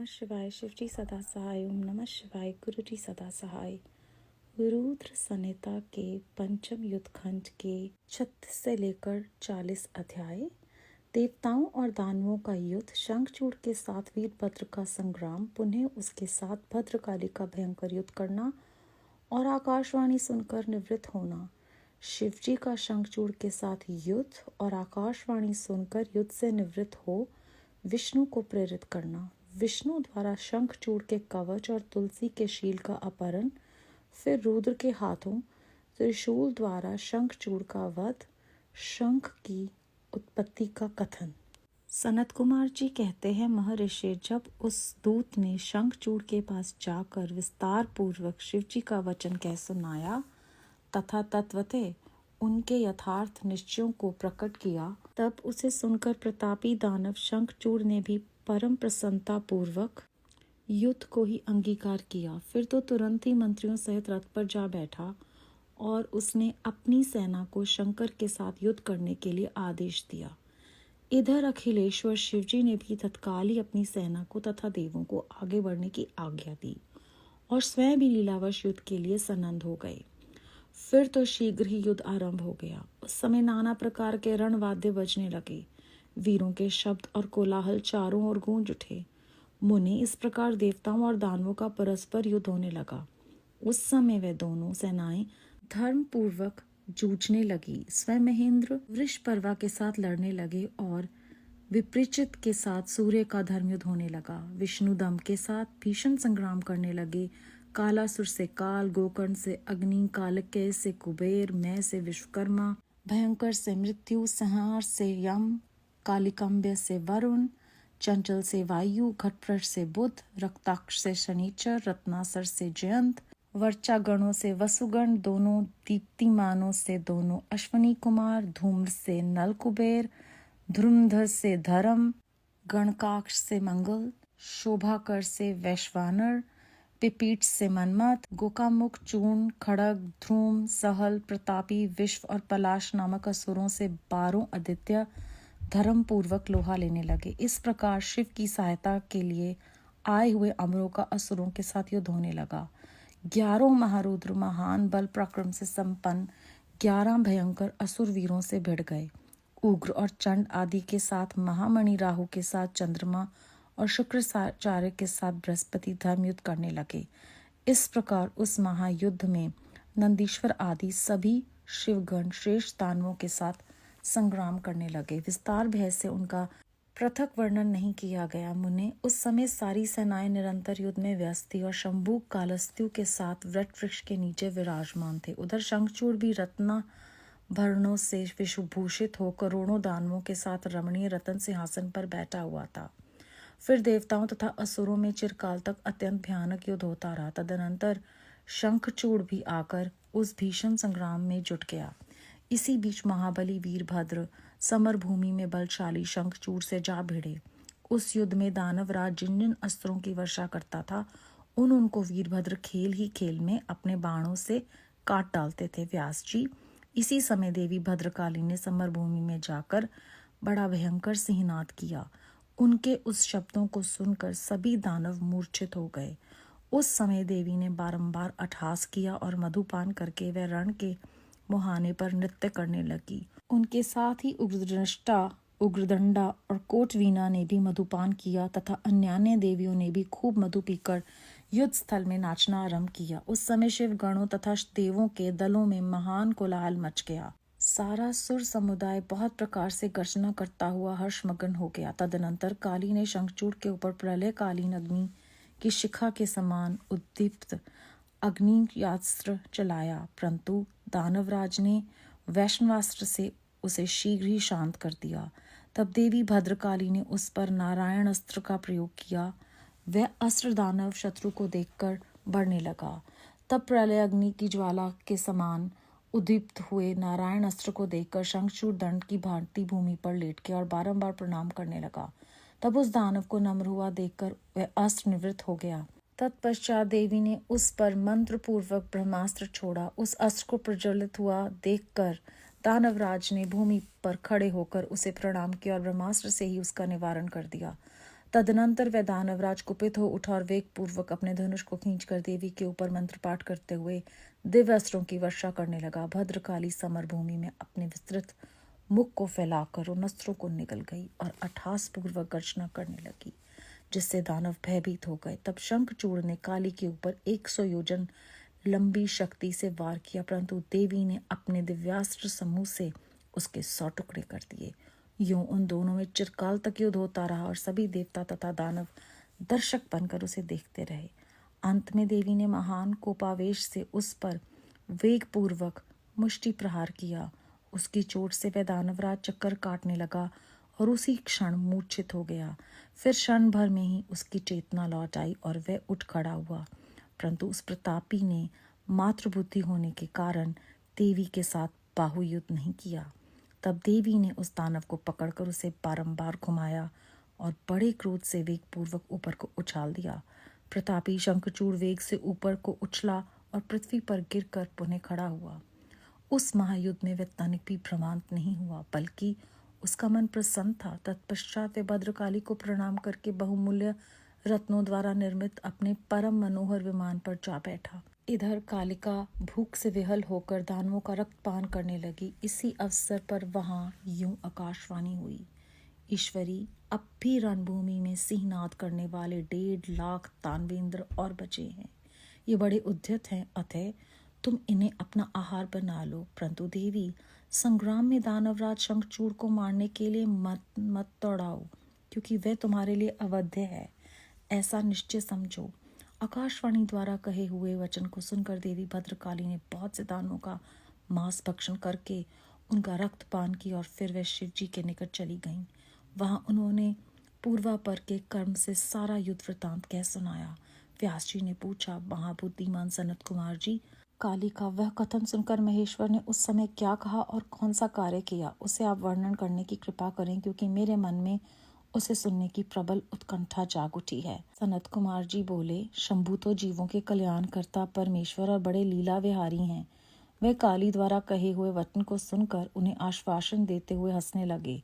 नमः शिवाय। शिवजी सदा सहाय। ओम नमः शिवाय। गुरुजी सदा सहाय। रुद्र संहिता के पंचम युद्ध खंड के 36 से लेकर 40 अध्याय। देवताओं और दानवों का युद्ध, शंखचूड़ के साथ वीरभद्र का संग्राम, पुनः उसके साथ भद्रकाली का भयंकर युद्ध करना और आकाशवाणी सुनकर निवृत्त होना। शिवजी का शंखचूड़ के साथ युद्ध और आकाशवाणी सुनकर युद्ध से निवृत्त हो विष्णु को प्रेरित करना। विष्णु द्वारा शंखचूड़ के कवच और तुलसी के शील का अपहरण, फिर रुद्र के हाथों त्रिशूल द्वारा शंखचूड़ का वध, शंख की उत्पत्ति का कथन। सनत कुमार जी कहते हैं, महर्षि, जब उस दूत ने शंखचूड़ के पास जाकर विस्तार पूर्वक शिवजी का वचन कह सुनाया तथा तत्वतः उनके यथार्थ निश्चयों को प्रकट किया, तब उसे सुनकर प्रतापी दानव शंखचूड़ ने भी परम प्रसन्नता पूर्वक युद्ध को ही अंगीकार किया। फिर तो तुरंत ही मंत्रियों सहित रथ पर जा बैठा और उसने अपनी सेना को शंकर के साथ युद्ध करने के लिए आदेश दिया। इधर अखिलेश्वर शिवजी ने भी तत्काल ही अपनी सेना को तथा देवों को आगे बढ़ने की आज्ञा दी और स्वयं भी लीलावश युद्ध के लिए सन्नद्ध हो गए। फिर तो शीघ्र ही युद्ध आरंभ हो गया। उस समय नाना प्रकार के रणवाद्य बजने लगे। वीरों के शब्द और कोलाहल चारों ओर गूंज उठे। मुने इस प्रकार देवताओं और दानवों का परस्पर युद्ध होने लगा। उस समय वे दोनों सेनाएं धर्म पूर्वक जूझने लगी। स्वयं महेंद्र वृषपर्वा के साथ लड़ने लगे और विपरीचित के साथ सूर्य का धर्मयुद्ध होने लगा। विष्णु दम के साथ भीषण संग्राम करने लगे। कालासुर से काल, गोकर्ण से अग्नि, कालकेय से कुबेर, मय से विश्वकर्मा, भयंकर से मृत्यु, संहार से यम, कालिकम्ब्य से वरुण, चंचल से वायु, घटप्रश से बुध, रक्ताक्ष से शनिचर, रत्नासर से जयंत, वर्चा गणों से वसुगण, दोनों दीप्तिमानों से दोनों अश्वनी कुमार, धूम्र से नल कुबेर, ध्रुमधर से धर्म, गणकाक्ष से मंगल, शोभाकर से वैश्वानर, पिपीट से मनमथ, गोकामुख, चूर्ण, खड़ग, ध्रुम, सहल, प्रतापी, विश्व और पलाश नामक असुरों से 12 आदित्य धर्म पूर्वक लोहा लेने लगे। इस प्रकार शिव की सहायता के लिए आए हुए अमरों का असुरों के साथ युद्ध होने लगा। 11 महारुद्र महान बल पराक्रम से संपन्न 11 भयंकर असुर वीरों से भिड़ गए। उग्र और चंड आदि के साथ महामणि, राहु के साथ चंद्रमा और शुक्राचार्य के साथ बृहस्पति धर्मयुद्ध करने लगे। इस प्रकार उस महायुद्ध में नंदीश्वर आदि सभी शिवगण श्रेष्ठ दानवों के साथ संग्राम करने लगे। विस्तार भय से उनका पृथक वर्णन नहीं किया गया। मुने, उस समय सारी सेनाएं निरंतर युद्ध में व्यस्त थी और शंभू कालस्तु के साथ वट वृक्ष के नीचे विराजमान थे। उधर शंखचूड़ भी रत्नाभरणों से विभूषित हो करोड़ों दानवों के साथ रमणीय रतन सिंहासन पर बैठा हुआ था। फिर देवताओं तथा असुरों में चिरकाल तक अत्यंत भयानक युद्ध होता रहा। तदनंतर शंखचूड़ भी आकर उस भीषण संग्राम में जुट गया। इसी बीच महाबली वीरभद्र समर भूमि में बलशाली शंखचूड़ से जा भिड़े। उस युद्ध में दानवराज जिन जिन अस्त्रों की वर्षा करता था उनको वीरभद्र खेल ही खेल में अपने बाणों से काट डालते थे। व्यास जी, इसी समय देवी भद्रकाली ने समर भूमि में जाकर बड़ा भयंकर सिंहनाद किया। उनके उस शब्दों को सुनकर सभी दानव मूर्छित हो गए। उस समय देवी ने बारंबार अट्टहास किया और मधुपान करके वह रण के मुहाने पर नृत्य करने लगी। उनके साथ ही उग्रदृष्टा, उग्रदंडा और कोटवीना ने भी मधुपान किया तथा अन्यान्य देवियों ने भी खूब मधु पीकर युद्ध स्थल में नाचना आरंभ किया। उस समय शिव गणों तथा देवों के दलों में महान कोलाहल मच गया। सारा सुर समुदाय बहुत प्रकार से गर्जना करता हुआ हर्षमग्न हो गया। तदनंतर काली ने शंखचूड़ के ऊपर प्रलयकालीन अग्नि की शिखा के समान उद्दीप्त अग्नियास्त्र चलाया, परंतु दानवराज ने वैष्णवास्त्र से उसे शीघ्र ही शांत कर दिया। तब देवी भद्रकाली ने उस पर नारायण अस्त्र का प्रयोग किया। वह अस्त्र दानव शत्रु को देखकर बढ़ने लगा। तब प्रलय अग्नि की ज्वाला के समान उद्दीप्त हुए नारायण अस्त्र को देखकर शंखचूड़ दंड की भांति भूमि पर लेट गया और बारंबार प्रणाम करने लगा। तब उस दानव को नम्र हुआ देखकर वह अस्त्र निवृत्त हो गया। तत्पश्चात देवी ने उस पर मंत्र पूर्वक ब्रह्मास्त्र छोड़ा। उस अस्त्र को प्रज्वलित हुआ देखकर दानवराज ने भूमि पर खड़े होकर उसे प्रणाम किया और ब्रह्मास्त्र से ही उसका निवारण कर दिया। तदनंतर वह दानवराज कुपित हो उठा और वेग पूर्वक अपने धनुष को खींचकर देवी के ऊपर मंत्र पाठ करते हुए दिव्य अस्त्रों की वर्षा करने लगा। भद्रकाली समरभूमि में अपने विस्तृत मुख को फैलाकर उन अस्त्रों को निगल गई और अट्टहास पूर्वक गर्जना करने लगी, जिससे दानव भयभीत हो गए। तब शंखचूड़ ने काली के ऊपर 100 योजन लंबी शक्ति से वार किया, परंतु देवी ने अपने दिव्यास्त्र समूह से उसके 100 टुकड़े कर दिए। यूं उन दोनों में चिरकाल तक युद्ध होता रहा और सभी देवता तथा दानव दर्शक बनकर उसे देखते रहे। अंत में देवी ने महान कोपावेश से उस पर वेगपूर्वक मुष्टि प्रहार किया। उसकी चोट से वह दानवराज चक्कर काटने लगा और उसी क्षण मूर्छित हो गया। फिर क्षण भर में ही उसकी चेतना लौट आई और वह उठ खड़ा हुआ, परंतु उस प्रतापी ने मातृबुद्धि होने के कारण देवी के साथ बाहुयुद्ध नहीं किया। तब देवी ने उस दानव को पकड़कर उसे बारंबार घुमाया और बड़े क्रोध से वेग पूर्वक ऊपर को उछाल दिया। प्रतापी शंखचूड़ वेग से ऊपर को उछला और पृथ्वी पर गिरकर पुनः खड़ा हुआ। उस महायुद्ध में वह तनिक भी भ्रमांत नहीं हुआ, बल्कि उसका मन प्रसन्न था। तत्पश्चात वह भद्रकाली को प्रणाम करके बहुमूल्य रत्नों द्वारा निर्मित अपने परम मनोहर विमान पर जा बैठा। इधर कालिका भूख से विहल होकर दानवों का रक्तपान करने लगी। इसी अवसर पर वहां यूं आकाशवाणी हुई, ईश्वरी, अब भी रणभूमि में सिंहनाद करने वाले 1.5 लाख दानवेंद्र और बचे हैं। ये बड़े उद्यत हैं, अतः तुम इन्हें अपना आहार बना लो। परंतु देवी, संग्राम में दानवराज शंखचूड़ को मारने के लिए मत दौड़ाओ, क्योंकि वह तुम्हारे लिए अवध्य है, ऐसा निश्चय समझो। आकाशवाणी द्वारा कहे हुए वचन को सुनकर देवी भद्रकाली ने बहुत से दानवों का मांस भक्षण करके उनका रक्तपान किया और फिर वह शिव जी के निकट चली गईं। वहां उन्होंने पूर्वापर के कर्म से सारा युद्ध वृतांत कह सुनाया। व्यास जी ने पूछा, महाबुद्धिमान सनत कुमार जी, काली का वह कथन सुनकर महेश्वर ने उस समय क्या कहा और कौन सा कार्य किया, उसे आप वर्णन करने की कृपा करें, क्योंकि मेरे मन में उसे सुनने की प्रबल उत्कंठा जाग उठी है। सनत कुमार जी बोले, शंभु तो जीवों के कल्याणकर्ता परमेश्वर और बड़े लीला विहारी हैं। वे काली द्वारा कहे हुए वचन को सुनकर उन्हें आश्वासन देते हुए हंसने लगे।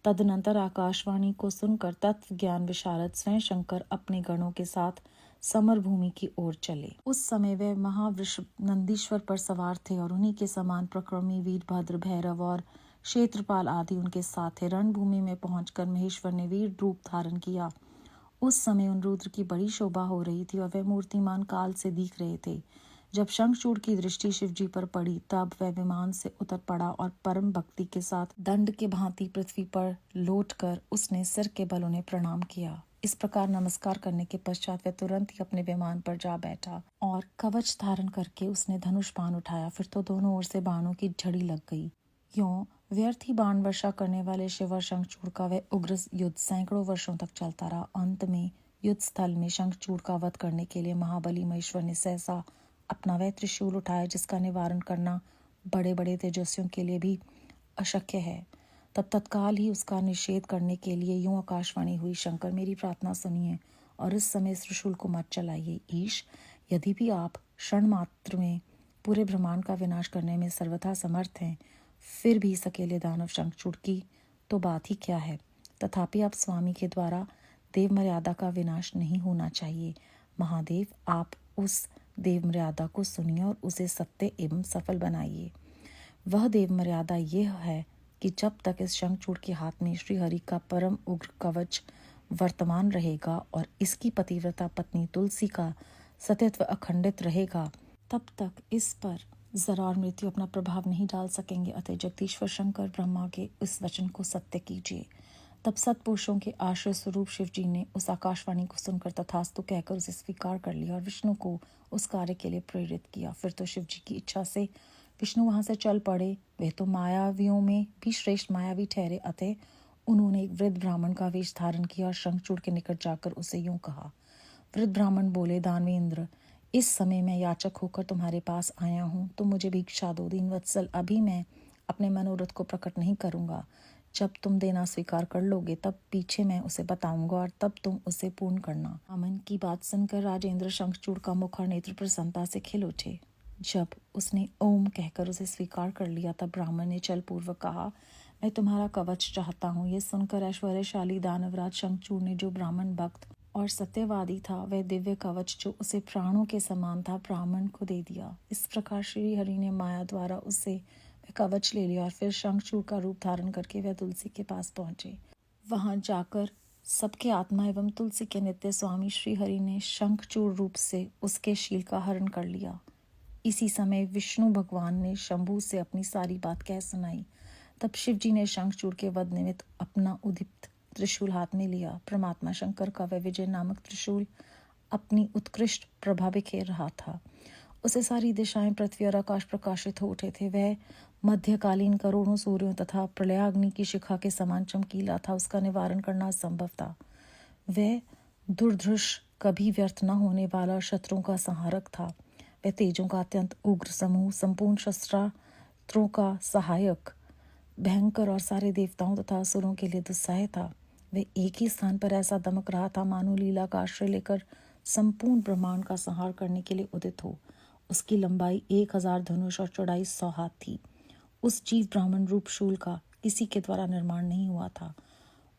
तदनंतर आकाशवाणी को सुनकर तत्व ज्ञान विशारद स्वयं शंकर अपने गणों के साथ समर भूमि की ओर चले। उस समय वे महावृषभ नंदीश्वर पर सवार थे और उन्हीं के समान प्रक्रमी वीरभद्र, भैरव और क्षेत्रपाल आदि उनके साथ थे। रणभूमि में पहुंचकर महेश्वर ने वीर रूप धारण किया। उस समय उन रुद्र की बड़ी शोभा हो रही थी और वे मूर्तिमान काल से दिख रहे थे। जब शंखचूड़ की दृष्टि शिवजी पर पड़ी, तब वह विमान से उतर पड़ा और परम भक्ति के साथ दंड के भांति पृथ्वी पर लौटकर उसने सिर के बल उन्हें प्रणाम किया। इस प्रकार नमस्कार करने के पश्चात वह तुरंत ही अपने विमान पर जा बैठा और कवच धारण करके उसने धनुष बाण उठाया। फिर तो दोनों ओर से बाणों की झड़ी लग गई। यूं व्यर्थ ही बाण वर्षा करने वाले शिव और शंखचूड़ का वह उग्र युद्ध सैकड़ों वर्षों तक चलता रहा। अंत में युद्ध स्थल में शंखचूड़ का वध करने के लिए महाबली महेश्वर ने सहसा अपना वह त्रिशूल उठाया, जिसका निवारण करना बड़े बड़े तेजस्वियों के लिए भी अशक्य है। तब तत्काल ही उसका निषेध करने के लिए यूं आकाशवाणी हुई, शंकर, मेरी प्रार्थना सुनिए और इस समय इस त्रिशूल को मत चलाइए। ईश, यदि भी आप क्षण मात्र में पूरे ब्रह्मांड का विनाश करने में सर्वथा समर्थ हैं, फिर भी इस अकेले दानव शंखचूड़ की तो बात ही क्या है। तथापि आप स्वामी के द्वारा देव मर्यादा का विनाश नहीं होना चाहिए। महादेव, आप उस देव मर्यादा को सुनिए और उसे सत्य एवं सफल बनाइए। वह देव मर्यादा यह है कि जब तक इस शंखचूड़ के हाथ में श्री हरि का परम उग्र कवच वर्तमान रहेगा और इसकी पतिव्रता पत्नी तुलसी का सत्यत्व अखंडित रहेगा, तब तक इस पर जरा और मृत्यु अपना प्रभाव नहीं डाल सकेंगे। अतः जगदीश्वर शंकर ब्रह्मा के इस वचन को सत्य कीजिए। तब सत्पुरुषों के आश्रय स्वरूप शिव जी ने उस आकाशवाणी को सुनकर तथास्तु कहकर उसे स्वीकार कर लिया और विष्णु को उस कार्य के लिए प्रेरित किया। फिर तो शिव जी की इच्छा से विष्णु वहां से चल पड़े। वे तो मायावियों में भी श्रेष्ठ मायावी ठहरे। अतः उन्होंने एक वृद्ध ब्राह्मण का वेश धारण किया और शंखचूड़ के निकट जाकर उसे यूं कहा। वृद्ध ब्राह्मण बोले, दानवेंद्र, इस समय मैं याचक होकर तुम्हारे पास आया हूँ, तो मुझे भिक्षा दो। दीनवत्सल, अभी मैं अपने मनोरथ को प्रकट नहीं करूंगा। जब तुम देना स्वीकार कर लोगे, तब पीछे मैं उसे बताऊंगा और तब तुम उसे पूर्ण करना। ब्राह्मण की बात सुनकर राजेंद्र शंखचूड़ का मुख और नेत्र प्रसन्नता से खिल उठे। जब उसने ओम कहकर उसे स्वीकार कर लिया, तब ब्राह्मण ने चल पूर्वक कहा, मैं तुम्हारा कवच चाहता हूँ। ये सुनकर ऐश्वर्यशाली दानवराज शंखचूड़ ने, जो ब्राह्मण भक्त और सत्यवादी था, वह दिव्य कवच जो उसे प्राणों के समान था, ब्राह्मण को दे दिया। इस प्रकार श्री हरि ने माया द्वारा उससे वह कवच ले लिया और फिर शंखचूड़ का रूप धारण करके वह तुलसी के पास पहुंचे। वहां जाकर सबके आत्मा एवं तुलसी के नित्य स्वामी श्री हरि ने शंखचूड़ रूप से उसके शील का हरण कर लिया। इसी समय विष्णु भगवान ने शंभु से अपनी सारी बात कह सुनाई। तब शिव जी ने शंखचूड़ के वध निमित्त अपना उद्दीप्त त्रिशूल हाथ में लिया। परमात्मा शंकर का वह विजय नामक त्रिशूल अपनी उत्कृष्ट प्रभा बिखेर रहा था। उसे सारी दिशाएं, पृथ्वी और आकाश प्रकाशित हो उठे थे। वह मध्यकालीन करोड़ों सूर्यों तथा प्रलयाग्नि की शिखा के समान चमकीला था। उसका निवारण करना असंभव था। वह दुर्धर्ष, कभी व्यर्थ न होने वाला शत्रुओं का संहारक था। वह तेजों का अत्यंत उग्र समूह, संपूर्ण शस्त्रास्त्रों का सहायक, भयंकर और सारे देवताओं तथा असुरों के लिए दुस्सह था। वह एक ही स्थान पर ऐसा दमक रहा था मानो लीला का आश्रय लेकर संपूर्ण ब्रह्मांड का संहार करने के लिए उदित हो। उसकी लंबाई 1000 धनुष और चौड़ाई 100 हाथ थी। उस जीव ब्राह्मण रूप शूल का किसी के द्वारा निर्माण नहीं हुआ था।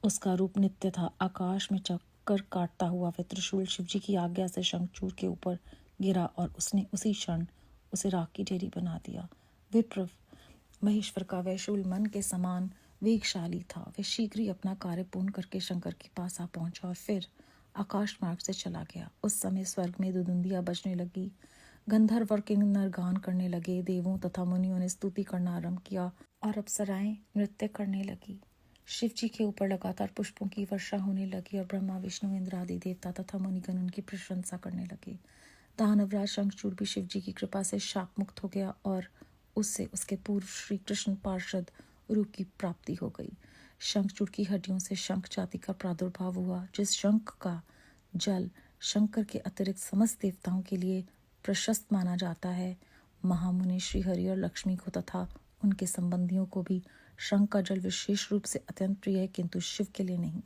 उसका रूप नित्य था। आकाश में चक्कर काटता हुआ वह त्रिशूल शिवजी की आज्ञा से शंखचूड़ के ऊपर गिरा और उसने उसी क्षण उसे राख की ढेरी बना दिया। विप्र महेश्वर का वह शूल मन के समान वेगशाली था। वह शीघ्र ही अपना कार्य पूर्ण करके शंकर के पास आ पहुंचा और फिर आकाश मार्ग से चला गया। उस समय स्वर्ग में दुदुंदियां बजने लगी, गंधर्व और किन्नर गान करने लगे, देवों तथा मुनियों ने स्तुति करना आरंभ किया और अप्सराएं नृत्य करने लगी। शिव जी के ऊपर लगातार पुष्पों की वर्षा होने लगी और ब्रह्मा, विष्णु, इंद्र आदि देवता तथा मुनिगण उनकी प्रशंसा करने लगे। दानवराज शंखचूड़ भी शिव जी की कृपा से शाप मुक्त हो गया और उससे उसके पूर्व श्री कृष्ण पार्षद रूप की प्राप्ति हो गई। शंखचूड़ की हड्डियों से शंख जाति का प्रादुर्भाव हुआ। जिस शंख का जल शंकर के अतिरिक्त समस्त देवताओं के लिए प्रशस्त माना जाता है, महामुनि श्री हरि और लक्ष्मी को तथा उनके संबंधियों को भी शंख का जल विशेष रूप से अत्यंत प्रिय है, किंतु शिव के लिए नहीं।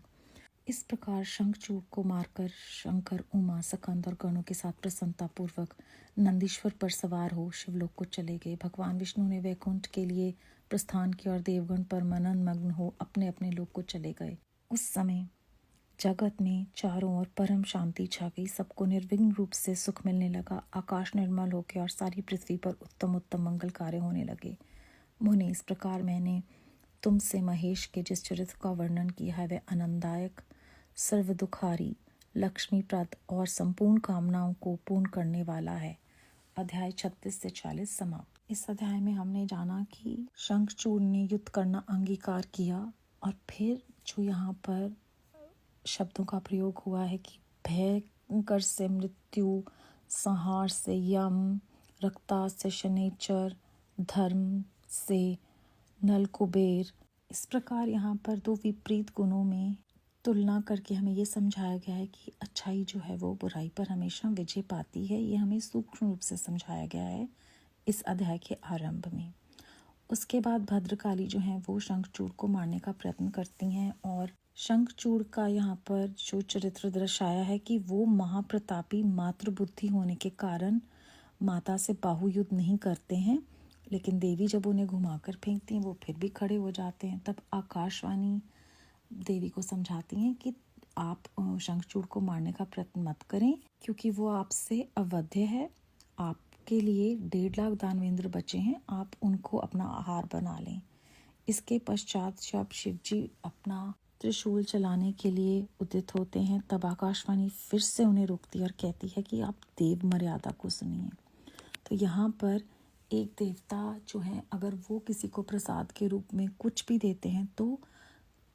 इस प्रकार शंखचूड़ को मारकर शंकर, उमा, स्कंद और गणों के साथ प्रसन्नता पूर्वक नंदीश्वर पर सवार हो शिवलोक को चले गए। भगवान विष्णु ने वैकुंठ के लिए प्रस्थान किया और देवगण पर मनन मग्न हो अपने अपने लोक को चले गए। उस समय जगत में चारों ओर परम शांति छा गई। सबको निर्विघ्न रूप से सुख मिलने लगा। आकाश निर्मल हो गया और सारी पृथ्वी पर उत्तम उत्तम मंगल कार्य होने लगे। मुनि, इस प्रकार मैंने तुमसे महेश के जिस चरित्र का वर्णन किया है वह आनंददायक, सर्वदुखारी, लक्ष्मीप्रद और संपूर्ण कामनाओं को पूर्ण करने वाला है। अध्याय 36 से 40 समाप्त। इस अध्याय में हमने जाना कि शंखचूड़ ने युद्ध करना अंगीकार किया और फिर जो यहाँ पर शब्दों का प्रयोग हुआ है कि भयंकर से मृत्यु, संहार से यम, रक्तास से शनैचर, धर्म से नल कुबेर, इस प्रकार यहाँ पर दो विपरीत गुणों में तुलना करके हमें ये समझाया गया है कि अच्छाई जो है वो बुराई पर हमेशा विजय पाती है। ये हमें सूक्ष्म रूप से समझाया गया है इस अध्याय के आरंभ में। उसके बाद भद्रकाली जो है वो शंखचूड़ को मारने का प्रयत्न करती हैं और शंखचूड़ का यहाँ पर जो चरित्र दर्शाया है कि वो महाप्रतापी मातृ बुद्धि होने के कारण माता से बाहु युद्ध नहीं करते हैं, लेकिन देवी जब उन्हें घुमाकर फेंकती हैं वो फिर भी खड़े हो जाते हैं। तब आकाशवाणी देवी को समझाती हैं कि आप शंखचूड़ को मारने का प्रयत्न मत करें, क्योंकि वो आपसे अवध्य है। आपके लिए 1.5 लाख दानवेंद्र बचे हैं, आप उनको अपना आहार बना लें। इसके पश्चात जब शिव जी अपना त्रिशूल चलाने के लिए उदित होते हैं, तब आकाशवाणी फिर से उन्हें रोकती है और कहती है कि आप देव मर्यादा को सुनिए। तो यहाँ पर एक देवता जो है, अगर वो किसी को प्रसाद के रूप में कुछ भी देते हैं तो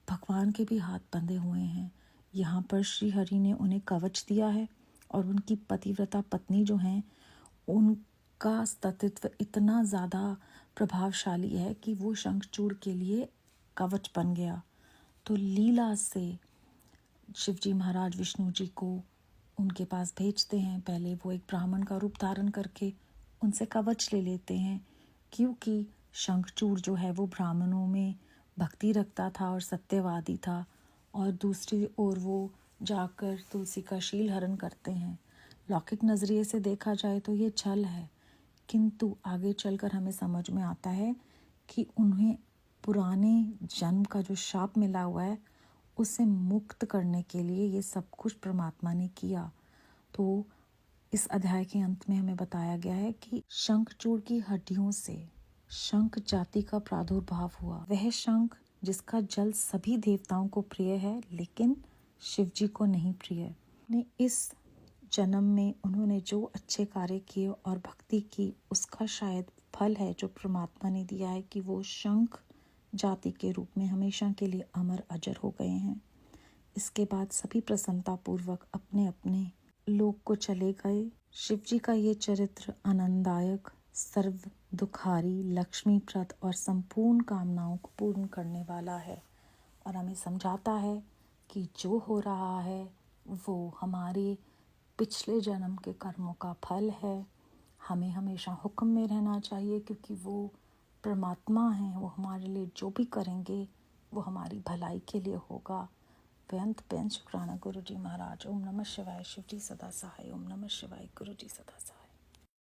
भगवान के भी हाथ बंधे हुए हैं। यहाँ पर श्री हरि ने उन्हें कवच दिया है और उनकी पतिव्रता पत्नी जो हैं उनका सतीत्व इतना ज़्यादा प्रभावशाली है कि वो शंखचूड़ के लिए कवच बन गया। तो लीला से शिवजी महाराज विष्णु जी को उनके पास भेजते हैं। पहले वो एक ब्राह्मण का रूप धारण करके उनसे कवच ले लेते हैं, क्योंकि शंखचूड़ जो है वो ब्राह्मणों में भक्ति रखता था और सत्यवादी था। और दूसरी ओर वो जाकर तुलसी का शील हरण करते हैं। लौकिक नज़रिए से देखा जाए तो ये छल है, किंतु आगे चलकर हमें समझ में आता है कि उन्हें पुराने जन्म का जो शाप मिला हुआ है उसे मुक्त करने के लिए ये सब कुछ परमात्मा ने किया। तो इस अध्याय के अंत में हमें बताया गया है कि शंखचूड़ की हड्डियों से शंख जाति का प्रादुर्भाव हुआ। वह शंख जिसका जल सभी देवताओं को प्रिय है लेकिन शिवजी को नहीं प्रिय। ने इस जन्म में उन्होंने जो अच्छे कार्य किए और भक्ति की उसका शायद फल है जो परमात्मा ने दिया है कि वो शंख जाति के रूप में हमेशा के लिए अमर अजर हो गए हैं। इसके बाद सभी प्रसन्नता पूर्वक अपने अपने लोक को चले गए। शिवजी का ये चरित्र आनंददायक, सर्व दुखारी, लक्ष्मीप्रद और संपूर्ण कामनाओं को पूर्ण करने वाला है और हमें समझाता है कि जो हो रहा है वो हमारे पिछले जन्म के कर्मों का फल है। हमें हमेशा हुक्म में रहना चाहिए क्योंकि वो परमात्मा हैं। वो हमारे लिए जो भी करेंगे वो हमारी भलाई के लिए होगा। बेअंत बेंच शुक्राना गुरु जी महाराज। ओम नमः शिवाय। शिव जी सदा सहाय। ओम नमः शिवाय। गुरु जी सदा सहाय।